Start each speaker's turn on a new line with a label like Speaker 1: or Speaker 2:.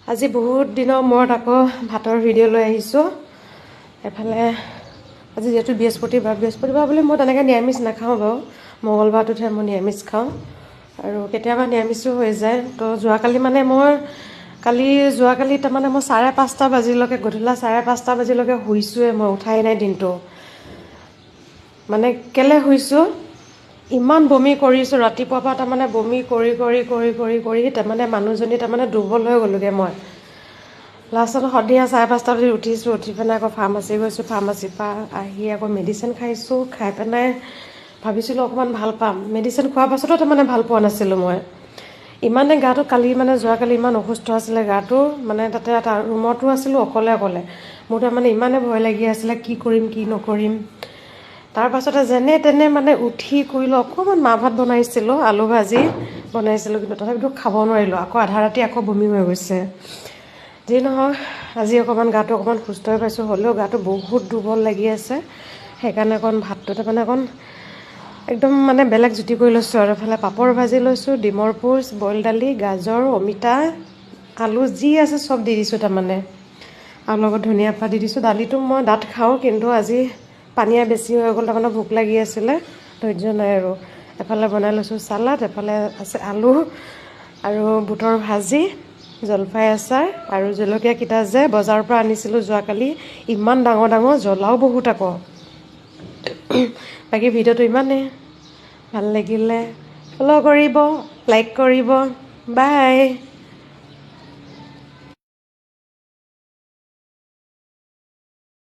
Speaker 1: আজি বহুত দিনৰ মূৰত আকৌ ভাতৰ ভিডিঅ' লৈ আহিছোঁ। এফালে আজি যিহেতু বৃহস্পতিবাৰ বুলি মই তেনেকৈ নিৰামিষ নাখাওঁ বাৰু। মঙলবাৰটোতহে মই নিৰামিষ খাওঁ আৰু কেতিয়াবা নিৰামিষো হৈ যায়। তো যোৱাকালি তাৰমানে মই 5:30 বাজিলৈকে গধূলা 5:30 বাজিলৈকে শুইছোঁৱে। মই উঠাই নাই দিনটো। মানে কেলৈ শুইছোঁ, ইমান বমি কৰিছোঁ ৰাতিপুৱাৰ পৰা। তাৰমানে বমি কৰি তাৰমানে মানুহজনী তাৰমানে দুৰ্বল হৈ গ'লোগৈ মই। লাষ্টত সন্ধিয়া 5:30 বজাত উঠিছোঁ। উঠি পেলাই আকৌ ফাৰ্মাচী গৈছোঁ। ফাৰ্মাচীৰ পৰা আহি আকৌ মেডিচিন খাইছোঁ। খাই পেলাই ভাবিছিলোঁ অকণমান ভাল পাম। মেডিচিন খোৱাৰ পাছতো তাৰমানে ভাল পোৱা নাছিলোঁ মই। ইমানে গাটো যোৱাকালি ইমান অসুস্থ আছিলে গাটো। মানে তাতে এটা ৰুমতো আছিলোঁ অকলে। মোৰ তাৰমানে ইমানে ভয় লাগি আছিলে, কি কৰিম কি নকৰিম। তাৰপাছতে যেনে তেনে মানে উঠি কৰিলোঁ। অকণমান মাহ ভাত বনাইছিলোঁ, আলু ভাজি বনাইছিলোঁ, কিন্তু তথাপিতো খাব নোৱাৰিলোঁ। আকৌ আধা ৰাতি আকৌ বমি হৈ গৈছে। যি নহওক আজি গাটো অকণমান সুস্থ হৈ পাইছোঁ। হ'লেও গাটো বহুত দুৰ্বল লাগি আছে। সেইকাৰণে ভাতটো তাৰমানে একদম মানে বেলেগ জুতি কৰি লৈছোঁ আৰু। এফালে পাপৰ ভাজি লৈছোঁ, ডিমৰ পোচ, বইল দালি, গাজৰ, অমিতা, আলু যি আছে চব দি দিছোঁ তাৰমানে। আৰু লগত ধনিয়া পাত দি দিছোঁ। দালিটো মই দাঁত খাওঁ, কিন্তু আজি পানীয়া বেছি হৈ গ'ল। তাৰমানে ভোক লাগি আছিলে, ধৈৰ্য নাই আৰু। এফালে বনাই লৈছোঁ চালাড, এফালে আছে আলু আৰু বুটৰ ভাজি, জলফাই আচাৰ আৰু জলকীয়াকেইটা যে বজাৰৰ পৰা আনিছিলোঁ যোৱাকালি, ইমান ডাঙৰ জ্বলাও বহুত আকৌ। বাকী ভিডিঅ'টো ইমানেই। ভাল লাগিলে ফ'ল' কৰিব, লাইক কৰিব। বাই।